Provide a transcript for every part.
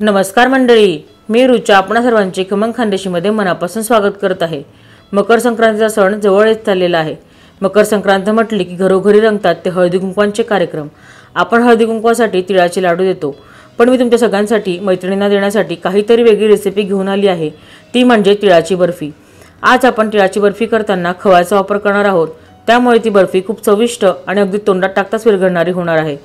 नमस्कार मंडळी, मी रुचा आपणा सर्वांचे खमंग खानदेशीमध्ये मनापासून स्वागत करत आहे। मकर संक्रांतीचा सण जवळ येत चाललेला आहे। मकर संक्रांत म्हटली की घरोघरी रंगतात ते हळदी कुंकवाचे कार्यक्रम। आपण हळदी कुंकवासाठी तिळाचे लाडू देतो, पण मी तुमच्या सगळ्यांसाठी मैत्रिणींना देण्यासाठी काहीतरी वेगळी रेसिपी घेऊन आली आहे, ती म्हणजे तिळाची बर्फी। आज आपण तिळाची बर्फी करताना खव्याचा वापर करणार आहोत, त्यामुळे ती बर्फी खूप चविष्ट आणि अगदी तोंडात टाकताच विरघळणारी होणार आहे।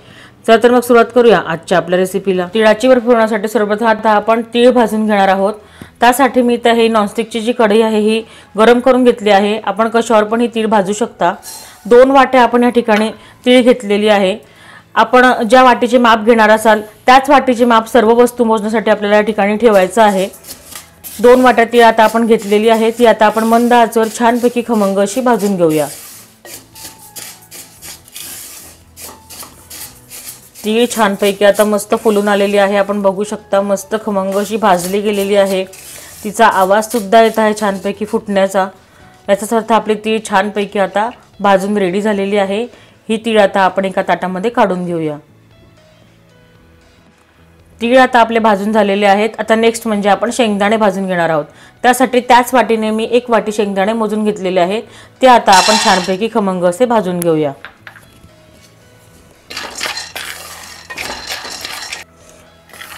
चला तर मग सुरुवात करूया आजच्या आपल्या रेसिपीला। तिळाची बर्फी बनवण्यासाठी सर्वप्रथम आपण तीळ भाजून घेणार आहोत। त्यासाठी मी इथे ही नॉनस्टिकची जी कढई आहे ही गरम करून घेतली आहे। आपण कशावर पण ही तीळ भाजू शकता। 2 वाट्या आपण या ठिकाणी तीळ घेतलेली आहे। आपण ज्या वाटीचे माप घेणार असाल त्याच वाटीचे माप सर्व वस्तू मोजण्यासाठी आपल्याला या ठिकाणी ठेवायचं आहे। 2 वाट्या तीळ आता आपण घेतलेली आहे, ती आता आपण मंद आचेवर छानपैकी खमंग अशी भाजून घेऊया। तीळ छानपैकी आता मस्त फुलून आलेली आहे। आपण बघू शकता मस्त खमंग अशी भाजली गेलेली आहे। तिचा आवाज सुद्धा येत आहे छानपैकी फुटण्याचा। याचाच अर्थ आपली तीळ छानपैकी आता भाजून रेडी झालेली आहे। ही तीळ आता आपण एका ताटामध्ये काढून घेऊया। तीळ आता आपले भाजून झालेले आहेत। आता नेक्स्ट म्हणजे आपण शेंगदाणे भाजून घेणार आहोत। त्यासाठी त्याच वाटीने मी 1 वाटी शेंगदाणे मोजून घेतलेले आहेत, ते आता आपण छानपैकी खमंग असे भाजून घेऊया।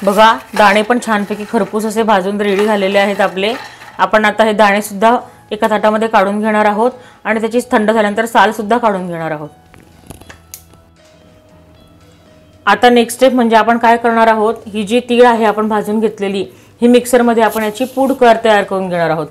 बघा, दाणे पण छानपैकी खरपूस असे भाजून रेडी झालेले आहेत आपले। आपण आता हे दाणे सुद्धा एका ताटामध्ये काढून घेणार आहोत आणि त्याची थंड झाल्यानंतर साल सुद्धा काढून घेणार आहोत। आता नेक्स्ट स्टेप म्हणजे आपण काय करणार आहोत, ही जी तीळ आहे आपण भाजून घेतलेली ही मिक्सरमध्ये आपण याची पूड तयार करून घेणार आहोत।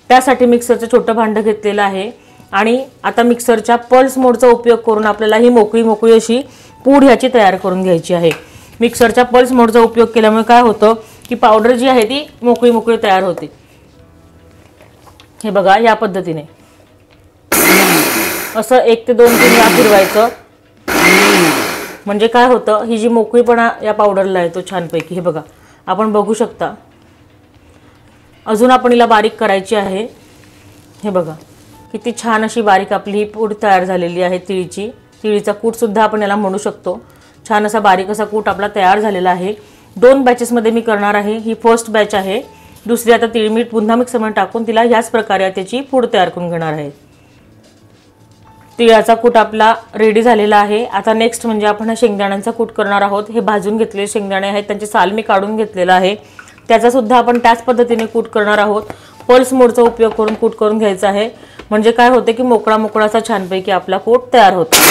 त्यासाठी मिक्सरचं छोटं भांड घेतलेलं आहे आणि आता मिक्सरच्या पल्स मोडचा उपयोग करून आपल्याला ही मोकळी अशी पूड ह्याची तयार करून घ्यायची आहे। मिक्सरच्या पल्स मोडचा उपयोग केल्यामुळे काय होतं की पावडर जी आहे ती मोकळी तयार होते। हे बघा, या पद्धतीने असं 1 ते 2 वेळा फिरवायचं, म्हणजे काय होतं ही जी मोकळीपणा या पावडरला येतो छानपैकी। हे बघा, आपण बघू शकता। अजून आपण हिला बारीक करायची आहे। हे बघा किती छान अशी बारीक आपली ही पूड तयार झालेली आहे तिळीची। तिळीचा कूट सुद्धा आपण याला म्हणू शकतो। छान असा बारीक असा कूट आपला तयार झालेला आहे। 2 बॅचेस मध्ये मी करणार आहे। ही फर्स्ट बॅच आहे। दुसरी आता तीळ मीठ पुन्हा मिक्सरमध्ये टाकून तिला याच प्रकारे त्याची पूड तयार करून घेणार आहे। तिळाचा कूट आपला रेडी झालेला आहे। आता नेक्स्ट म्हणजे आपण हा शेंगदाण्यांचा कूट करणार आहोत। हे भाजून घेतलेले शेंगदाणे आहेत, त्यांचे साल मी काढून घेतलेला आहे। त्याचा सुद्धा आपण त्याच पद्धतीने कूट करणार आहोत। पल्स मोडचा उपयोग करून कूट करून घ्यायचा आहे, म्हणजे काय होते की मोकळा असा छानपैकी आपला कूट तयार होतो।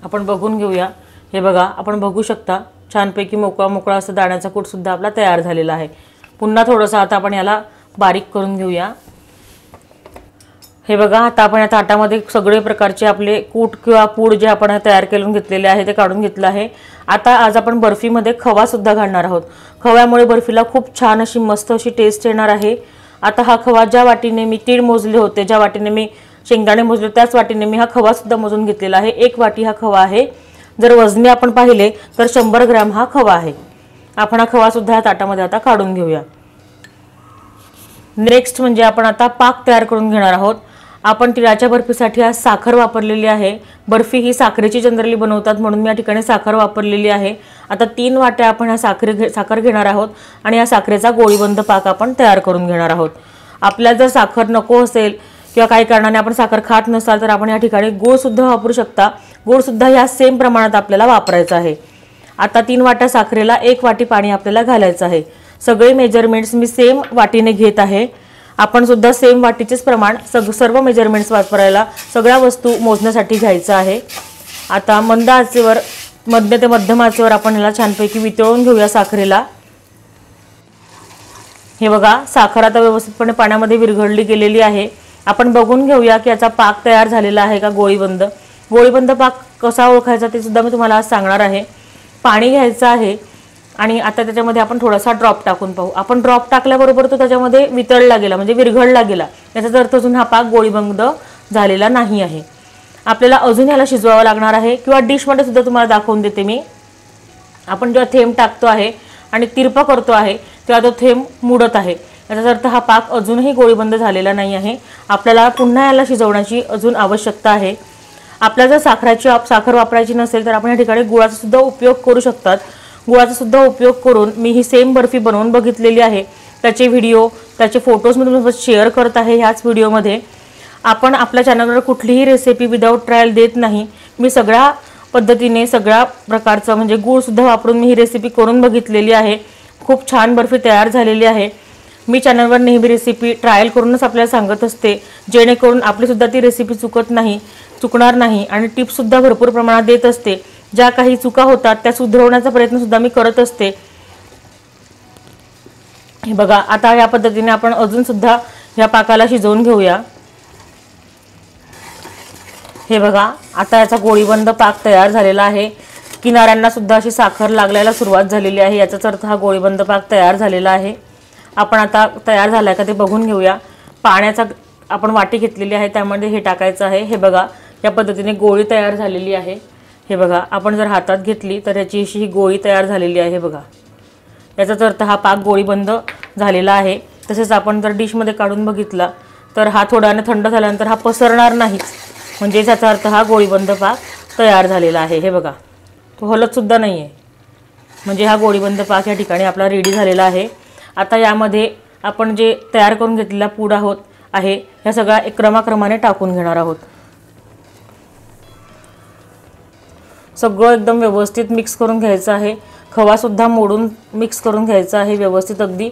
आपण बघून घेऊया। हे बघा, आपण बघू शकता छानपैकी मोकळा असं दाण्याचा कूट सुद्धा आपला तयार झालेला आहे। पुन्हा थोडंसं आता आपण याला बारीक करून घेऊया। हे बघा, आता आपण या ताटामध्ये सगळे प्रकारचे आपले कूट किंवा पूड जे आपण तयार करून घेतलेले आहे ते काढून घेतलं आहे। आता आज आपण बर्फीमध्ये खवा सुद्धा घालणार आहोत। खव्यामुळे बर्फीला खूप छान अशी मस्त अशी टेस्ट येणार आहे। आता हा खवा ज्या वाटीने मी तीळ मोजले होते, ज्या वाटीने मी शेंगदाणे मोजले, त्याच वाटीने मी हा खवा सुद्धा मोजून घेतलेला आहे। 1 वाटी हा खवा आहे। जर वजनी आपण पाहिले तर 100 ग्रॅम हा खवा आहे। आपण हा खवा सुद्धा या ताटामध्ये आता काढून घेऊया। नेक्स्ट म्हणजे आपण आता पाक तयार करून घेणार आहोत। आपण तिळाच्या बर्फीसाठी आज साखर वापरलेली आहे। बर्फी ही साखरेची जनरली बनवतात, म्हणून मी या ठिकाणी साखर वापरलेली आहे। आता 3 वाट्या आपण हा साखर घेणार आहोत आणि या साखरेचा गोळीबंद पाक आपण तयार करून घेणार आहोत। आपल्याला जर साखर नको असेल किंवा काही कारणाने आपण साखर खात नसाल तर आपण या ठिकाणी गूळ सुद्धा वापरू शकता। गूळ सुद्धा या सेम प्रमाणात आपल्याला वापरायचा आहे। आता 3 वाट्या साखरेला 1 वाटी पाणी आपल्याला घालायचं आहे। सगळे मेजरमेंट्स मी सेम वाटीने घेत आहे। आपण सुद्धा सेम वाटीचेच प्रमाण सर्व मेजरमेंट्स वापरायला सगळ्या वस्तू मोजण्यासाठी घ्यायचं आहे। आता मंद आचेवर मध्य ते मध्यम आचेवर आपण याला छानपैकी वितळून घेऊया साखरेला। हे बघा, साखर आता व्यवस्थितपणे पाण्यामध्ये विरघळली गेलेली आहे। आपण बघून घेऊया की याचा पाक तयार झालेला आहे का गोळीबंद पाक कसा ओळखायचा ते सुद्धा मी तुम्हाला आज सांगणार आहे। पाणी घ्यायचं आहे आणि आता त्याच्यामध्ये आपण थोडासा ड्रॉप टाकून पाहू। आपण ड्रॉप टाकल्याबरोबर तो त्याच्यामध्ये वितळला गेला, म्हणजे विरघळला गेला, याचा अर्थ अजून हा पाक गोळीबंद झालेला नाही आहे। आपल्याला अजून याला शिजवावं लागणार आहे, किंवा डिशमध्ये सुद्धा तुम्हाला दाखवून देते मी। आपण जेव्हा थेंब टाकतो आहे आणि तिरपा करतो आहे तेव्हा तो थेंब मुडत आहे। याचा अर्थ हा पाक अजूनही गोळीबंद झालेला नाही आहे। आपल्याला पुन्हा याला शिजवण्याची अजून आवश्यकता आहे। आपल्याला जर साखर वापरायची नसेल तर आपण या ठिकाणी गुळाचा सुद्धा उपयोग करू शकतात। गुळाचा सुद्धा उपयोग करून मी ही सेम बर्फी बनवून बघितलेली आहे। त्याचे व्हिडिओ त्याचे फोटोज मी तुमच्यासोबत शेअर करत आहे ह्याच व्हिडिओमध्ये। आपण आपल्या चॅनलवर कुठलीही रेसिपी विदाऊट ट्रायल देत नाही। मी सगळ्या पद्धतीने सगळ्या प्रकारचं म्हणजे गूळ सुद्धा वापरून मी ही रेसिपी करून बघितलेली आहे। खूप छान बर्फी तयार झालेली आहे। मी चॅनलवर नेहमी रेसिपी ट्रायल करूनच आपल्याला सांगत असते, जेणेकरून आपली सुद्धा ती रेसिपी चुकणार नाही आणि टिप्स सुद्धा भरपूर प्रमाणात देत असते। ज्या काही चुका होतात त्या सुधारवण्याचा प्रयत्न सुद्धा मी करत असते। हे बघा, आता या पद्धतीने आपण अजून सुद्धा या पाकाला शिजवून घेऊया। हे बघा, आता याचा गोळीबंद पाक तयार झालेला आहे। किनाऱ्यांना सुद्धा अशी साखर लागायला सुरुवात झालेली आहे। याचाच अर्थ हा गोळीबंद पाक तयार झालेला आहे। आपण आता तयार झालाय का ते बघून घेऊया। पाण्याचा आपण वाटी घेतलेली आहे, त्यामध्ये हे टाकायचं आहे। हे बघा, या पद्धतीने गोळी तयार झालेली आहे। हे बघा, आपण जर हातात घेतली तर याची अशी ही गोळी तयार झालेली आहे। बघा, याचाच अर्थ हा पाक गोळीबंद झालेला आहे। तसेच आपण जर डिशमध्ये काढून बघितला तर हा थोड्याने थंड झाल्यानंतर हा पसरणार नाही, म्हणजे याचा अर्थ हा गोळीबंद पाक तयार झालेला आहे। हे बघा, तो हलत सुद्धा नाही आहे, म्हणजे हा गोळीबंद पाक या ठिकाणी आपला रेडी झालेला आहे। आता यामध्ये आपण जे तयार करून घेतलेला पूड आहे ह्या सगळ्या क्रमाक्रमाने टाकून घेणार आहोत। सगळं एकदम व्यवस्थित मिक्स करून घ्यायचं आहे। खवा सुद्धा मोडून मिक्स करून घ्यायचा आहे व्यवस्थित। अगदी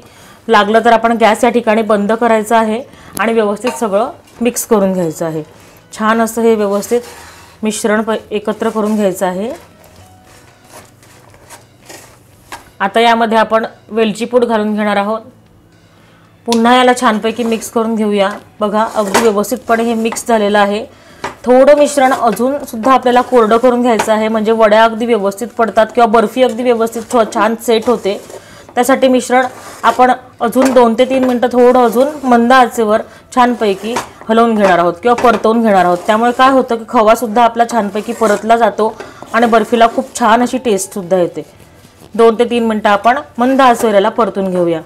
लागलं तर आपण गॅस या ठिकाणी बंद करायचा आहे आणि व्यवस्थित सगळं मिक्स करून घ्यायचं आहे। छान असं हे व्यवस्थित मिश्रण एकत्र करून घ्यायचं आहे। आता यामध्ये आपण वेलची पूड घालून घेणार आहोत। पुन्हा याला छानपैकी मिक्स करून घेऊया। बघा, अगदी व्यवस्थितपणे हे मिक्स झालेलं आहे। थोडं मिश्रण अजून सुद्धा आपल्याला कोरडं करून घ्यायचं आहे, म्हणजे वड्या अगदी व्यवस्थित पडतात किंवा बर्फी अगदी व्यवस्थित छान सेट होते। त्यासाठी मिश्रण आपण अजून 2 ते 3 मिनिटं थोडं अजून मंद आचेवर छानपैकी हलवून घेणार आहोत किंवा परतवून घेणार आहोत। त्यामुळे काय होतं की खवा सुद्धा आपला छानपैकी परतला जातो आणि बर्फीला खूप छान अशी टेस्ट सुद्धा येते। 2 ते 3 मिनिटं आपण मंद आचेवर याला परतून घेऊया।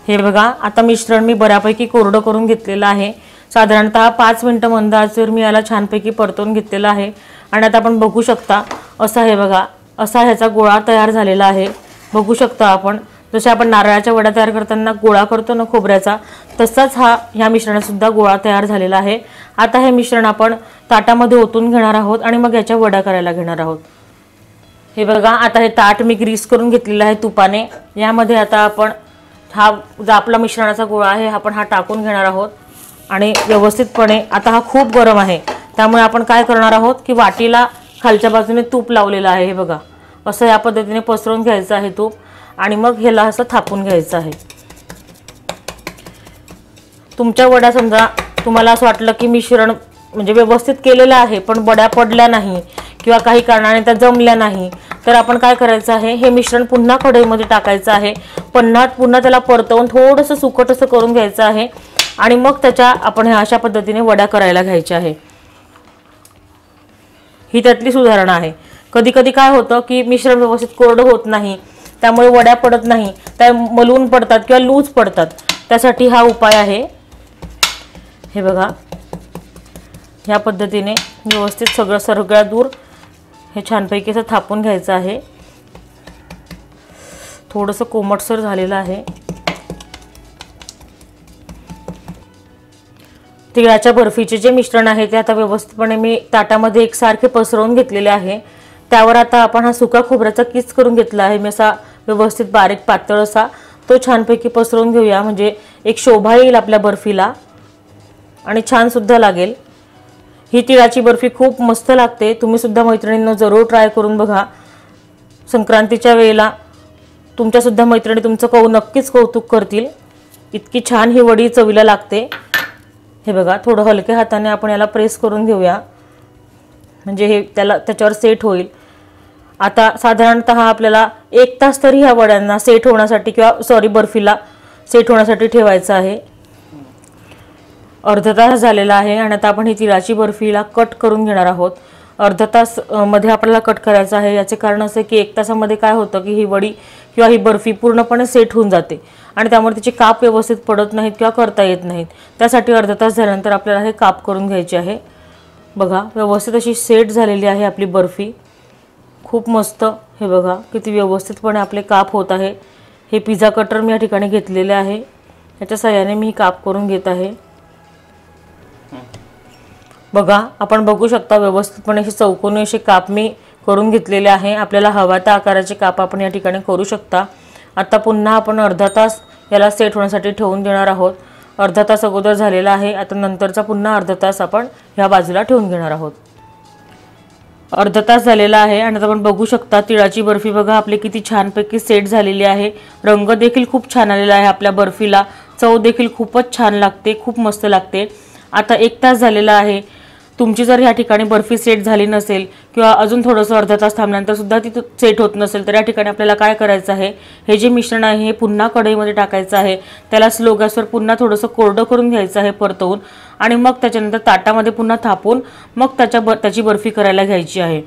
हे बघा, आता मिश्रण मी बऱ्यापैकी कोरडं करून घेतलेलं आहे। साधारणतः 5 मिनिटं मंद आचेवर मी याला छानपैकी परतवून घेतलेला आहे आणि आता आपण बघू शकता असा हे बघा असा ह्याचा गोळा तयार झालेला आहे। बघू शकता आपण, जसे आपण नारळाच्या वड्या तयार करताना गोळा करतो ना खोबऱ्याचा, तसाच ह्या मिश्रणात सुद्धा गोळा तयार झालेला आहे। आता हे मिश्रण आपण ताटामध्ये ओतून घेणार आहोत आणि मग याच्या वड्या करायला घेणार आहोत। हे बघा, आता हे ताट मी ग्रीस करून घेतलेलं आहे तुपाने। यामध्ये आता आपण जो आपला मिश्रणाचा गोळा आहे आपण हा टाकून घेणार आहोत आणि व्यवस्थितपणे, आता हा खूप गरम आहे त्यामुळे आपण काय करणार आहोत की वाटीला खालच्या बाजूने तूप लावलेलं आहे। हे बघा, असं या पद्धतीने पसरवून घ्यायचं आहे तूप आणि मग ह्याला असं थापून घ्यायचं आहे। तुमच्या वड्या समजा तुम्हाला असं वाटलं की मिश्रण म्हणजे व्यवस्थित केलेलं आहे पण वड्या पडल्या नाही किंवा काही कारणाने त्या जमल्या नाही, तर आपण काय करायचं आहे, हे मिश्रण पुन्हा कढईमध्ये टाकायचं आहे। पुन्हा त्याला परतवून थोडंसं सुकट असं करून घ्यायचं आहे आणि मग त्याच्या आपण अशा पद्धतीने वड्या करायला घ्यायच्या आहे। ही त्यातली सुधारणा आहे। कधी कधी काय होतं की मिश्रण व्यवस्थित कोरडं होत नाही, त्यामुळे वड्या पडत नाही, त्या मलून पडतात किंवा लूज पडतात। त्यासाठी हा उपाय आहे। हे बघा, ह्या पद्धतीने व्यवस्थित सगळ्या दूर हे छानपैकी असं थापून घ्यायचं आहे। थोडंसं कोमटसर झालेलं आहे। तिळाच्या बर्फीचे जे मिश्रण आहे ते आता व्यवस्थितपणे मी ताटामध्ये एकसारखे पसरवून घेतलेले आहे। त्यावर आता आपण हा सुका खोबऱ्याचा किस करून घेतला आहे मी, असा व्यवस्थित बारीक पातळ असा तो छानपैकी पसरवून घेऊया, म्हणजे एक शोभा येईल आपल्या बर्फीला आणि छान सुद्धा लागेल। ही तिळाची बर्फी खूप मस्त लागते। तुम्ही सुद्धा मैत्रिणींनो जरूर ट्राय करून बघा। संक्रांतीच्या वेळेला तुमच्या सुद्धा मैत्रिणी तुमचं नक्कीच कौतुक करतील। इतकी छान ही वडी चवीला लागते। हे बघा, थोडं हलक्या हाताने आपण याला प्रेस करून घेऊया, म्हणजे हे त्याच्यावर सेट होईल। आता साधारणतः आपल्याला 1 तास तरी ह्या वड्यांना सेट होण्यासाठी बर्फीला सेट होण्यासाठी ठेवायचं आहे। अर्धा तास झालेला आहे आणि आता आपण ही तिळाची बर्फीला कट करून घेणार आहोत। अर्धा तास मध्ये आपल्याला कट करायचं आहे। याचे कारण असे की 1 तासामध्ये काय होतं की ही वडी किंवा ही बर्फी पूर्णपणे सेट होऊन जाते आणि त्यामुळे तिचे काप व्यवस्थित पडत नाहीत किंवा करता येत नाहीत। त्यासाठी अर्धा तास झाल्यानंतर आपल्याला हे काप करून घ्यायचे आहे। बघा व्यवस्थित अशी सेट झालेली आहे आपली बर्फी, खूप मस्त। हे बघा किती व्यवस्थितपणे आपले काप होत आहे। हे पिझ्झा कटर मी या ठिकाणी घेतलेले आहे, याच्या सहाय्याने मी काप करून घेत आहे। बघा आपण बघू शकता व्यवस्थितपणे असे चौकोनी असे काप मी करून घेतलेले आहे। आपल्याला हवा त्या आकाराचे काप आपण या ठिकाणी करू शकता। आता पुन्हा आपण अर्धा तास याला सेट होण्यासाठी ठेवून देणार आहोत। अर्धा तास अगोदर झालेला आहे, आता नंतरचा पुन्हा अर्धा तास आपण ह्या बाजूला ठेवून घेणार आहोत। अर्धा तास झालेला आहे आणि आता आपण बघू शकता तिळाची बर्फी बघा आपली किती छानपैकी सेट झालेली आहे। रंग देखील खूप छान आलेला आहे आपल्या बर्फीला, चव देखील खूपच छान लागते, खूप मस्त लागते। आता 1 तास झालेला आहे। तुमची जर या ठिकाणी बर्फी सेट झाली नसेल किंवा अजून थोडंसं अर्धा तास थांबल्यानंतर सुद्धा ती सेट होत नसेल तर या ठिकाणी आपल्याला काय करायचं आहे, हे जे मिश्रण आहे हे पुन्हा कढईमध्ये टाकायचं आहे। त्याला स्लो गॅसवर पुन्हा थोडंसं कोरडं करून घ्यायचं आहे परतवून, आणि मग त्याच्यानंतर ताटामध्ये पुन्हा थापून मग त्याची बर्फी करायला घ्यायची आहे।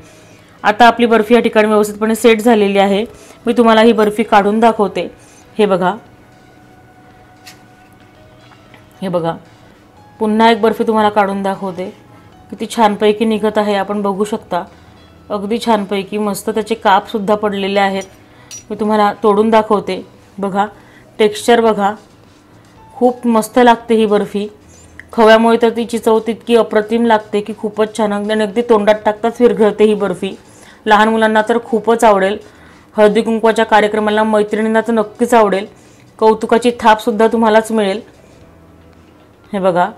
आता आपली बर्फी या ठिकाणी व्यवस्थितपणे सेट झालेली आहे। मी तुम्हाला ही बर्फी काढून दाखवते। हे बघा, हे बघा पुन्हा एक बर्फी तुम्हाला काढून दाखवते, किती छानपैकी निघत आहे। आपण बघू शकता अगदी छानपैकी मस्त त्याचे काप सुद्धा पडलेले आहेत। मी तुम्हाला तोडून दाखवते। बघा टेक्स्चर बघा, खूप मस्त लागते ही बर्फी। खव्यामुळे तर तिची चव तितकी अप्रतिम लागते की खूपच छान, अगदी तोंडात टाकताच विरघळते ही बर्फी। लहान मुलांना तर खूपच आवडेल, हळदी कुंकवाच्या कार्यक्रमाला मैत्रिणींना तर नक्कीच आवडेल। कौतुकाची थाप सुद्धा तुम्हालाच मिळेल। हे बघा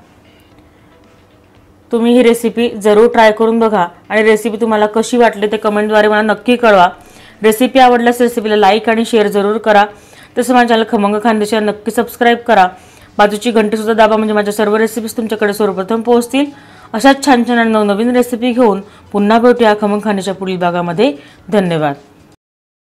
तुम्ही ही रेसिपी जरूर ट्राय करून बघा आणि रेसिपी तुम्हाला कशी वाटली ते कमेंटद्वारे मला नक्की कळवा। रेसिपी आवडल्यास रेसिपीला लाईक आणि शेअर जरूर करा। तसं माझ्या चॅनल खमंग खानदेशाला नक्की सबस्क्राईब करा। बाजूची घंटी सुद्धा दाबा म्हणजे माझ्या सर्व रेसिपीज तुमच्याकडे सर्वप्रथम पोहोचतील। अशाच छान छान नवनवीन रेसिपी घेऊन पुन्हा भेटूया खमंग खानदेशच्या पुढील भागामध्ये। धन्यवाद।